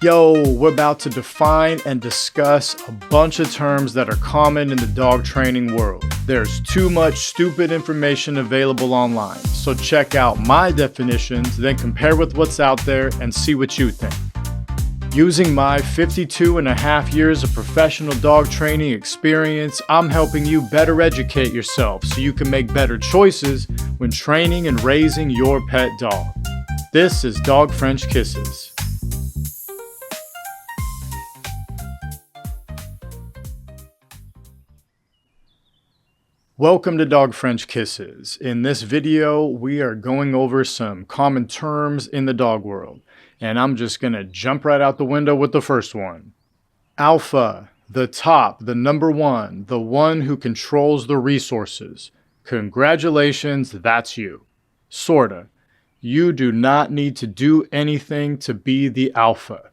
Yo, we're about to define and discuss a bunch of terms that are common in the dog training world. There's too much stupid information available online, so check out my definitions, then compare with what's out there and see what you think. Using my 52.5 years of professional dog training experience, I'm helping you better educate yourself so you can make better choices when training and raising your pet dog. This is Dog French Kisses. Welcome to Dog French Kisses. In this video, we are going over some common terms in the dog world, and I'm just gonna jump right out the window with the first one. Alpha, the top, the number one, the one who controls the resources. Congratulations, that's you. Sorta. You do not need to do anything to be the alpha.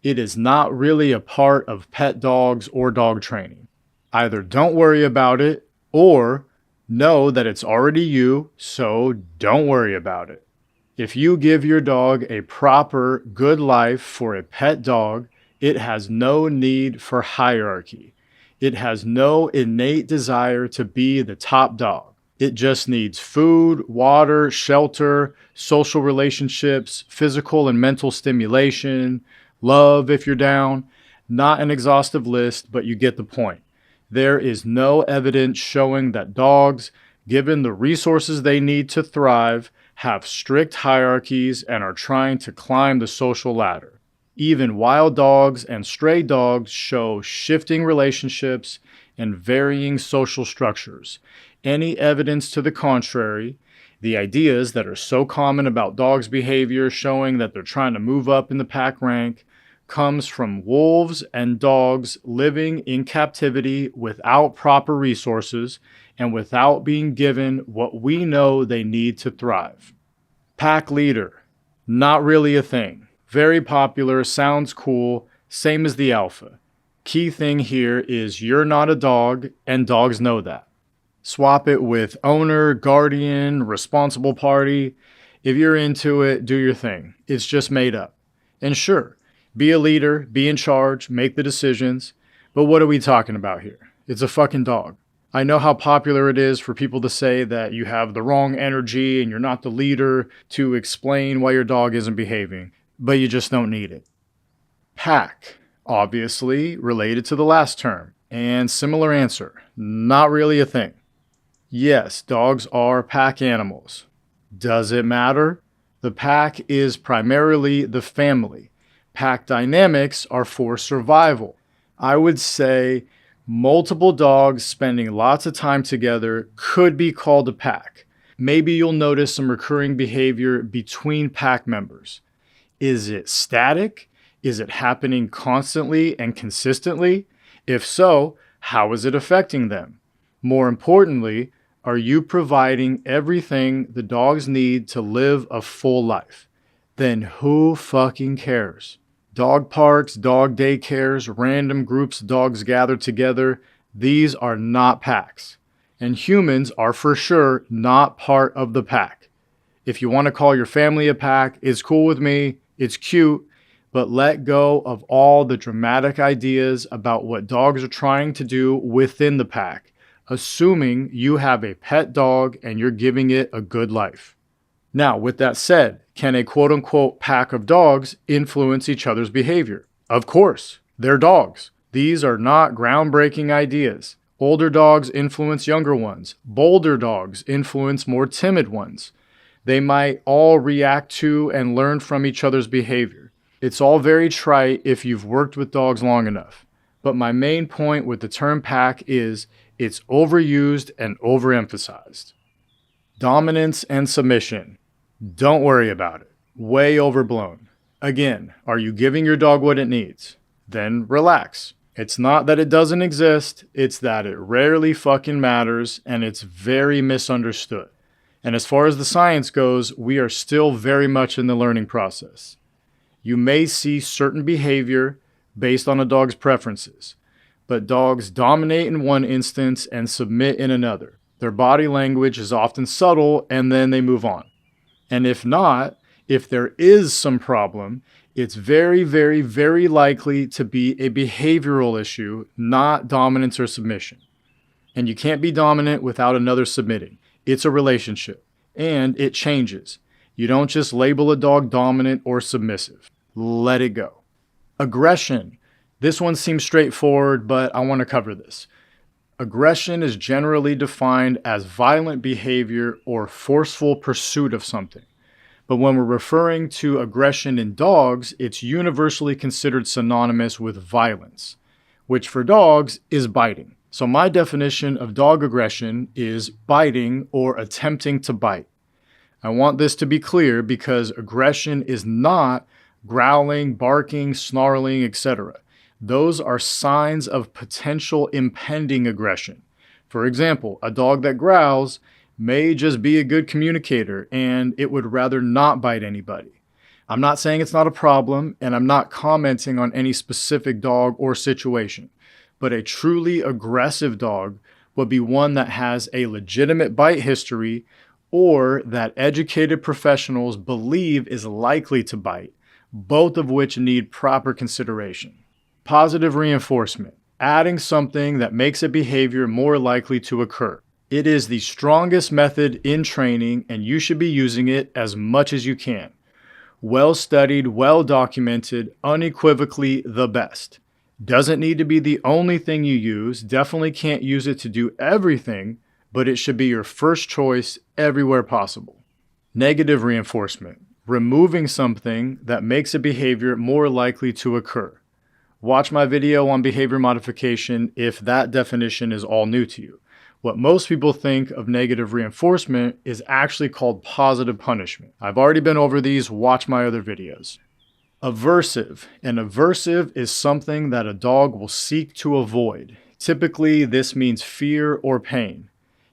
It is not really a part of pet dogs or dog training. Either don't worry about it, or know that it's already you, so don't worry about it. If you give your dog a proper, good life for a pet dog, it has no need for hierarchy. It has no innate desire to be the top dog. It just needs food, water, shelter, social relationships, physical and mental stimulation, love if you're down. Not an exhaustive list, but you get the point. There is no evidence showing that dogs, given the resources they need to thrive, have strict hierarchies and are trying to climb the social ladder. Even wild dogs and stray dogs show shifting relationships and varying social structures. Any evidence to the contrary, the ideas that are so common about dogs' behavior showing that they're trying to move up in the pack rank, comes from wolves and dogs living in captivity without proper resources and without being given what we know they need to thrive. Pack leader, not really a thing. Very popular, sounds cool, same as the alpha. Key thing here is you're not a dog, and dogs know that. Swap it with owner, guardian, responsible party. If you're into it, do your thing. It's just made up. And sure, be a leader, be in charge, make the decisions. But what are we talking about here? It's a fucking dog. I know how popular it is for people to say that you have the wrong energy and you're not the leader to explain why your dog isn't behaving, but you just don't need it. Pack, obviously related to the last term, and similar answer, not really a thing. Yes, dogs are pack animals. Does it matter? The pack is primarily the family. Pack dynamics are for survival. I would say multiple dogs spending lots of time together could be called a pack. Maybe you'll notice some recurring behavior between pack members. Is it static? Is it happening constantly and consistently? If so, how is it affecting them? More importantly, are you providing everything the dogs need to live a full life? Then who fucking cares? Dog parks, dog daycares, random groups of dogs gathered together, these are not packs. And humans are for sure not part of the pack. If you want to call your family a pack, it's cool with me, it's cute, but let go of all the dramatic ideas about what dogs are trying to do within the pack, assuming you have a pet dog and you're giving it a good life. Now, with that said, can a quote-unquote pack of dogs influence each other's behavior? Of course, they're dogs. These are not groundbreaking ideas. Older dogs influence younger ones. Bolder dogs influence more timid ones. They might all react to and learn from each other's behavior. It's all very trite if you've worked with dogs long enough. But my main point with the term pack is it's overused and overemphasized. Dominance and submission. Don't worry about it. Way overblown. Again, are you giving your dog what it needs? Then relax. It's not that it doesn't exist, it's that it rarely fucking matters and it's very misunderstood. And as far as the science goes, we are still very much in the learning process. You may see certain behavior based on a dog's preferences, but dogs dominate in one instance and submit in another. Their body language is often subtle and then they move on. And if not, If there is some problem, it's very, very, very likely to be a behavioral issue, not dominance or submission. And you can't be dominant without another submitting. It's a relationship, and it changes. You don't just label a dog dominant or submissive. Let it go. Aggression. This one seems straightforward, but I want to cover this. Aggression is generally defined as violent behavior or forceful pursuit of something. But when we're referring to aggression in dogs, it's universally considered synonymous with violence, which for dogs is biting. So my definition of dog aggression is biting or attempting to bite. I want this to be clear because aggression is not growling, barking, snarling, etc. Those are signs of potential impending aggression. For example, a dog that growls may just be a good communicator and it would rather not bite anybody. I'm not saying it's not a problem, and I'm not commenting on any specific dog or situation, but a truly aggressive dog would be one that has a legitimate bite history or that educated professionals believe is likely to bite, both of which need proper consideration. Positive reinforcement, adding something that makes a behavior more likely to occur. It is the strongest method in training, and you should be using it as much as you can. Well studied, well documented, unequivocally the best. Doesn't need to be the only thing you use, definitely can't use it to do everything, but it should be your first choice everywhere possible. Negative reinforcement, removing something that makes a behavior more likely to occur. Watch my video on behavior modification if that definition is all new to you. What most people think of negative reinforcement is actually called positive punishment. I've already been over these, watch my other videos. Aversive. An aversive is something that a dog will seek to avoid. Typically, this means fear or pain.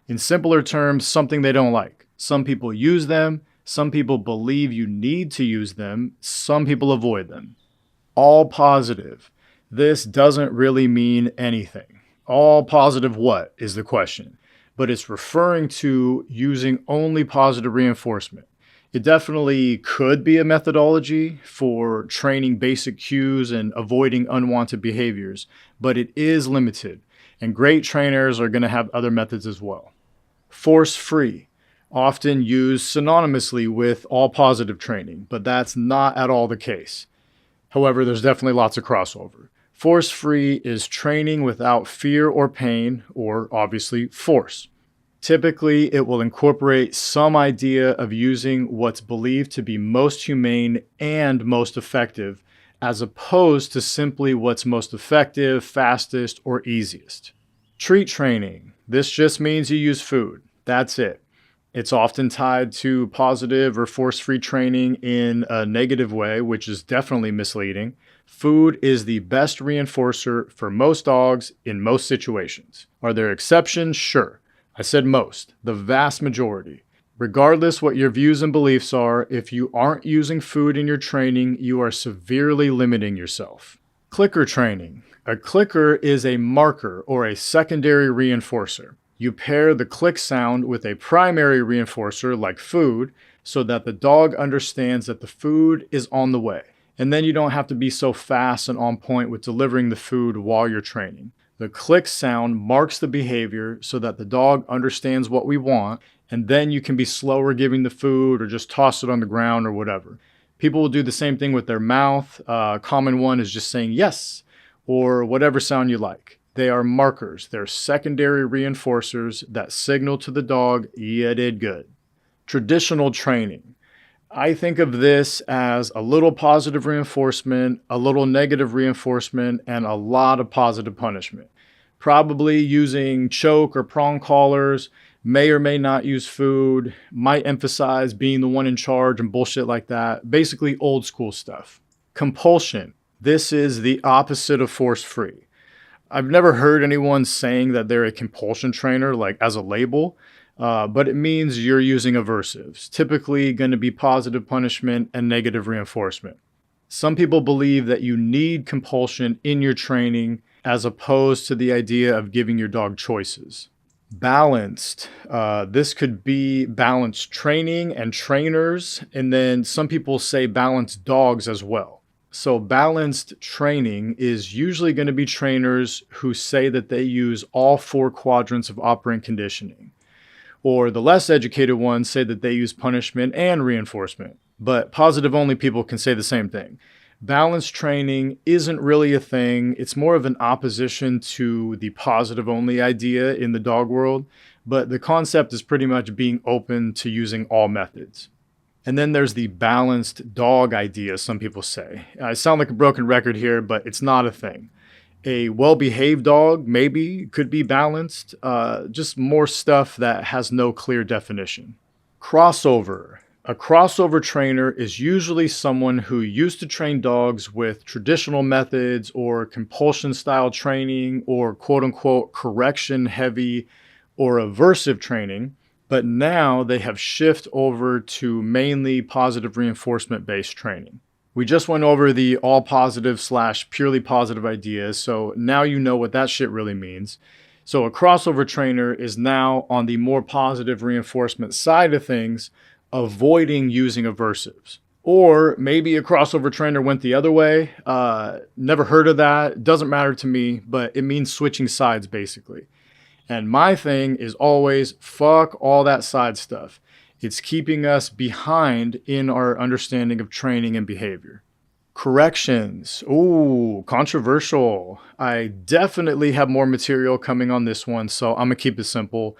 In simpler terms, something they don't like. Some people use them, some people believe you need to use them, some people avoid them. All positive. This doesn't really mean anything. All positive what is the question, but it's referring to using only positive reinforcement. It definitely could be a methodology for training basic cues and avoiding unwanted behaviors, but it is limited, and great trainers are going to have other methods as well. Force-free, often used synonymously with all positive training, but that's not at all the case. However, there's definitely lots of crossover. Force-free is training without fear or pain, or obviously force. Typically, it will incorporate some idea of using what's believed to be most humane and most effective, as opposed to simply what's most effective, fastest, or easiest. Treat training. This just means you use food. That's it. It's often tied to positive or force-free training in a negative way, which is definitely misleading. Food is the best reinforcer for most dogs in most situations. Are there exceptions? Sure. I said most, the vast majority. Regardless what your views and beliefs are, if you aren't using food in your training, you are severely limiting yourself. Clicker training. A clicker is a marker or a secondary reinforcer. You pair the click sound with a primary reinforcer like food so that the dog understands that the food is on the way. And then you don't have to be so fast and on point with delivering the food while you're training. The click sound marks the behavior so that the dog understands what we want, and then you can be slower giving the food or just toss it on the ground or whatever. People will do the same thing with their mouth. A common one is just saying yes or whatever sound you like. They are markers. They're secondary reinforcers that signal to the dog, you did good. Traditional training. I think of this as a little positive reinforcement, a little negative reinforcement, and a lot of positive punishment. Probably using choke or prong collars, may or may not use food, might emphasize being the one in charge and bullshit like that. Basically old school stuff. Compulsion. This is the opposite of force-free. I've never heard anyone saying that they're a compulsion trainer, like as a label, but it means you're using aversives, typically going to be positive punishment and negative reinforcement. Some people believe that you need compulsion in your training as opposed to the idea of giving your dog choices. Balanced. This could be balanced training and trainers, and then some people say balanced dogs as well. So, balanced training is usually going to be trainers who say that they use all four quadrants of operant conditioning. Or the less educated ones say that they use punishment and reinforcement. But positive only people can say the same thing. Balanced training isn't really a thing. It's more of an opposition to the positive only idea in the dog world. But the concept is pretty much being open to using all methods. And then there's the balanced dog idea, some people say. I sound like a broken record here, but it's not a thing. A well-behaved dog maybe could be balanced, just more stuff that has no clear definition. Crossover. A crossover trainer is usually someone who used to train dogs with traditional methods or compulsion style training or quote unquote correction heavy or aversive training, but now they have shifted over to mainly positive reinforcement based training. We just went over the all positive / purely positive ideas, so now you know what that shit really means. So a crossover trainer is now on the more positive reinforcement side of things, avoiding using aversives. Or maybe a crossover trainer went the other way. Never heard of that. Doesn't matter to me, but it means switching sides basically. And my thing is always fuck all that side stuff. It's keeping us behind in our understanding of training and behavior. Corrections. Ooh, controversial. I definitely have more material coming on this one, so I'm going to keep it simple.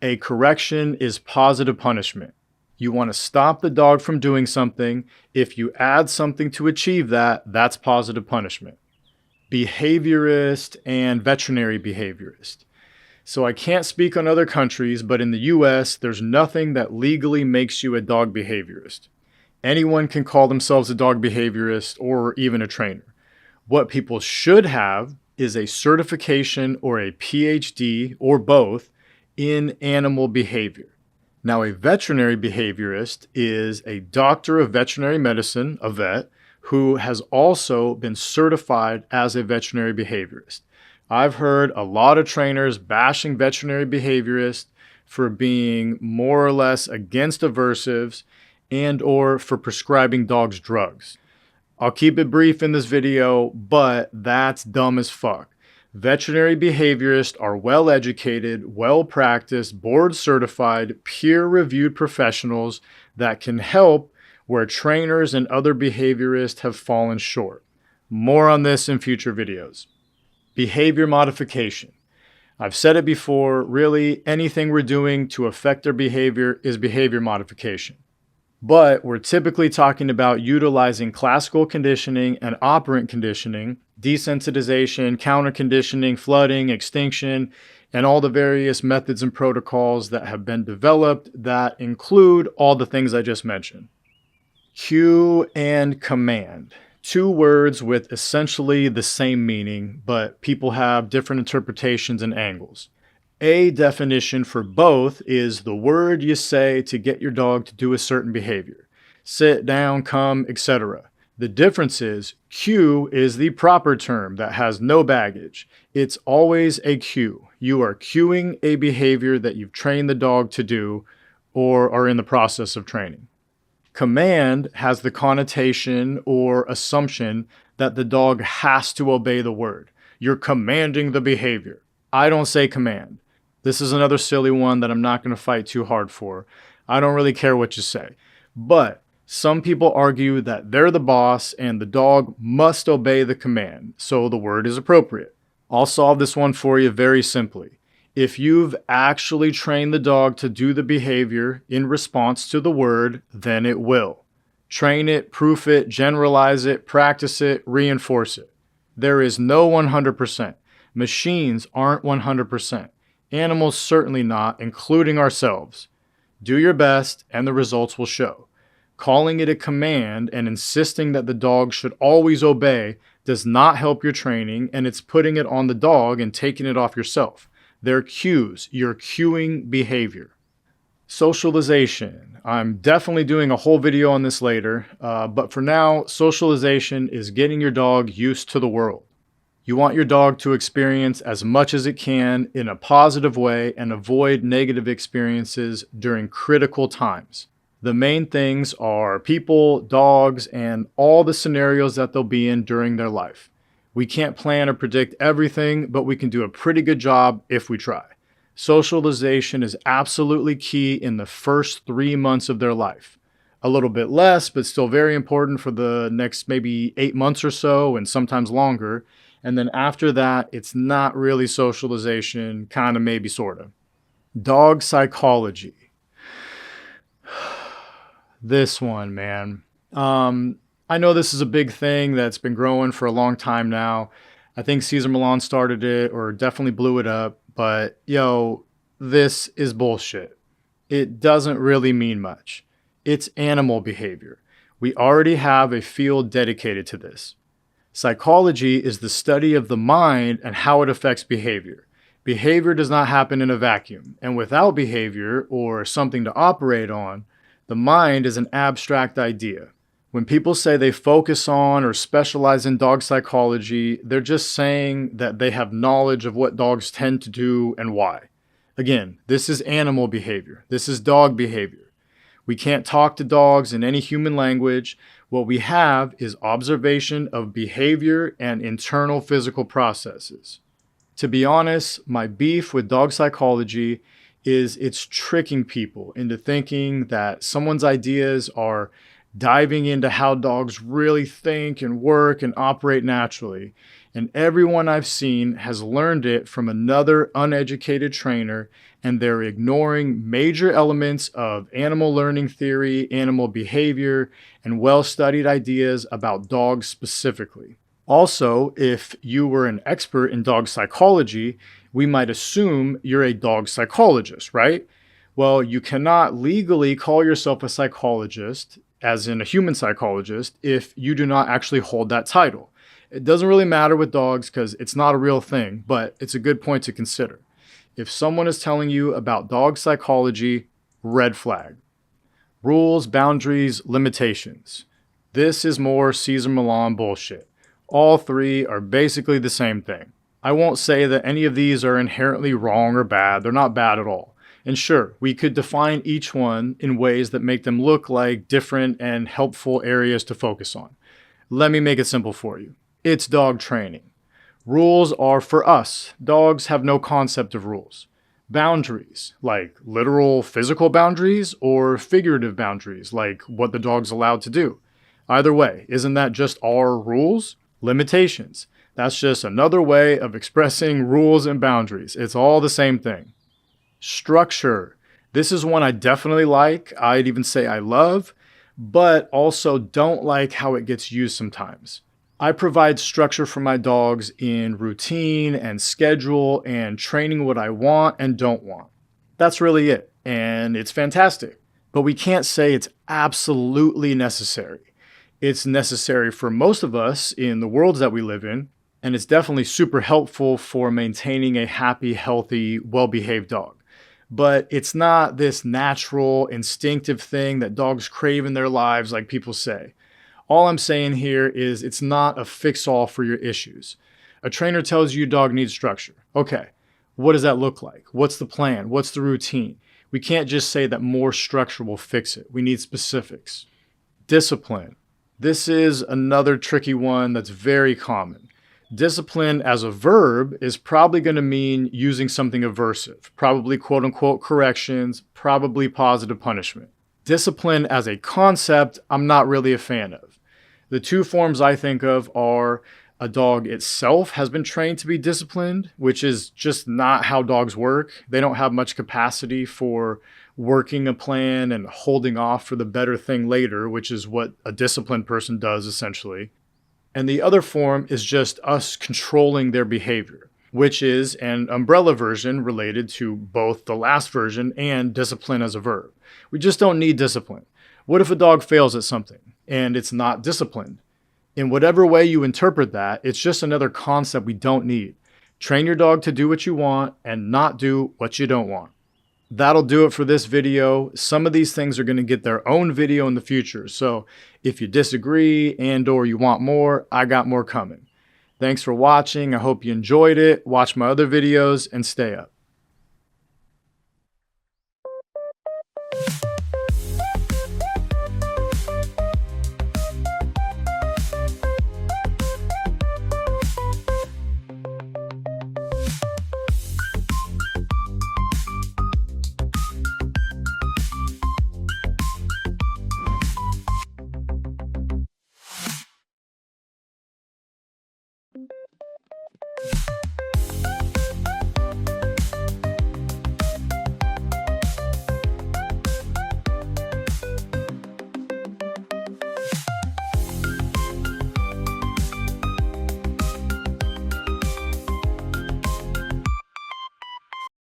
A correction is positive punishment. You want to stop the dog from doing something. If you add something to achieve that, that's positive punishment. Behaviorist and veterinary behaviorist. So I can't speak on other countries, but in the US, there's nothing that legally makes you a dog behaviorist. Anyone can call themselves a dog behaviorist or even a trainer. What people should have is a certification or a PhD or both in animal behavior. Now, a veterinary behaviorist is a doctor of veterinary medicine, a vet, who has also been certified as a veterinary behaviorist. I've heard a lot of trainers bashing veterinary behaviorists for being more or less against aversives and or for prescribing dogs drugs. I'll keep it brief in this video, but that's dumb as fuck. Veterinary behaviorists are well-educated, well-practiced, board-certified, peer-reviewed professionals that can help where trainers and other behaviorists have fallen short. More on this in future videos. Behavior modification. I've said it before, really anything we're doing to affect their behavior is behavior modification. But we're typically talking about utilizing classical conditioning and operant conditioning, desensitization, counter conditioning, flooding, extinction, and all the various methods and protocols that have been developed that include all the things I just mentioned. Cue and command. Two words with essentially the same meaning, but people have different interpretations and angles. A definition for both is the word you say to get your dog to do a certain behavior. Sit, down, come, etc. The difference is cue is the proper term that has no baggage. It's always a cue. You are cueing a behavior that you've trained the dog to do or are in the process of training. Command has the connotation or assumption that the dog has to obey the word. You're commanding the behavior. I don't say command. This is another silly one that I'm not going to fight too hard for. I don't really care what you say. But some people argue that they're the boss and the dog must obey the command, so the word is appropriate. I'll solve this one for you very simply. If you've actually trained the dog to do the behavior in response to the word, then it will. Train it, proof it, generalize it, practice it, reinforce it. There is no 100%. Machines aren't 100%. Animals certainly not, including ourselves. Do your best and the results will show. Calling it a command and insisting that the dog should always obey does not help your training, and it's putting it on the dog and taking it off yourself. They're cues. You're cueing behavior. Socialization. I'm definitely doing a whole video on this later, but for now, socialization is getting your dog used to the world. You want your dog to experience as much as it can in a positive way and avoid negative experiences during critical times. The main things are people, dogs, and all the scenarios that they'll be in during their life. We can't plan or predict everything, but we can do a pretty good job if we try. Socialization is absolutely key in the first 3 months of their life. A little bit less, but still very important for the next maybe 8 months or so, and sometimes longer. And then after that, it's not really socialization, kind of maybe sort of. Dog psychology. This one, man. I know this is a big thing that's been growing for a long time now. I think Cesar Millan started it or definitely blew it up, but this is bullshit. It doesn't really mean much. It's animal behavior. We already have a field dedicated to this. Psychology is the study of the mind and how it affects behavior. Behavior does not happen in a vacuum, and without behavior or something to operate on, the mind is an abstract idea. When people say they focus on or specialize in dog psychology, they're just saying that they have knowledge of what dogs tend to do and why. Again, this is animal behavior. This is dog behavior. We can't talk to dogs in any human language. What we have is observation of behavior and internal physical processes. To be honest, my beef with dog psychology is it's tricking people into thinking that someone's ideas are diving into how dogs really think and work and operate naturally. And everyone I've seen has learned it from another uneducated trainer, and they're ignoring major elements of animal learning theory, animal behavior, and well-studied ideas about dogs specifically. Also, if you were an expert in dog psychology, we might assume you're a dog psychologist, right? Well, you cannot legally call yourself a psychologist, as in a human psychologist, if you do not actually hold that title. It doesn't really matter with dogs because it's not a real thing, but it's a good point to consider. If someone is telling you about dog psychology, red flag. Rules, boundaries, limitations. This is more Cesar Millan bullshit. All three are basically the same thing. I won't say that any of these are inherently wrong or bad. They're not bad at all. And sure, we could define each one in ways that make them look like different and helpful areas to focus on. Let me make it simple for you. It's dog training. Rules are for us. Dogs have no concept of rules. Boundaries, like literal physical boundaries or figurative boundaries, like what the dog's allowed to do. Either way, isn't that just our rules? Limitations. That's just another way of expressing rules and boundaries. It's all the same thing. Structure. This is one I definitely like. I'd even say I love, but also don't like how it gets used sometimes. I provide structure for my dogs in routine and schedule and training what I want and don't want. That's really it, and it's fantastic. But we can't say it's absolutely necessary. It's necessary for most of us in the worlds that we live in, and it's definitely super helpful for maintaining a happy, healthy, well-behaved dog. But it's not this natural, instinctive thing that dogs crave in their lives like people say. All I'm saying here is it's not a fix-all for your issues. A trainer tells you your dog needs structure. Okay, what does that look like? What's the plan? What's the routine? We can't just say that more structure will fix it. We need specifics. Discipline. This is another tricky one that's very common. Discipline as a verb is probably going to mean using something aversive, probably quote-unquote corrections, probably positive punishment. Discipline as a concept, I'm not really a fan of. The two forms I think of are a dog itself has been trained to be disciplined, which is just not how dogs work. They don't have much capacity for working a plan and holding off for the better thing later, which is what a disciplined person does essentially. And the other form is just us controlling their behavior, which is an umbrella version related to both the last version and discipline as a verb. We just don't need discipline. What if a dog fails at something and it's not disciplined? In whatever way you interpret that, it's just another concept we don't need. Train your dog to do what you want and not do what you don't want. That'll do it for this video. Some of these things are going to get their own video in the future. So if you disagree and or you want more, I got more coming. Thanks for watching. I hope you enjoyed it. Watch my other videos and stay up.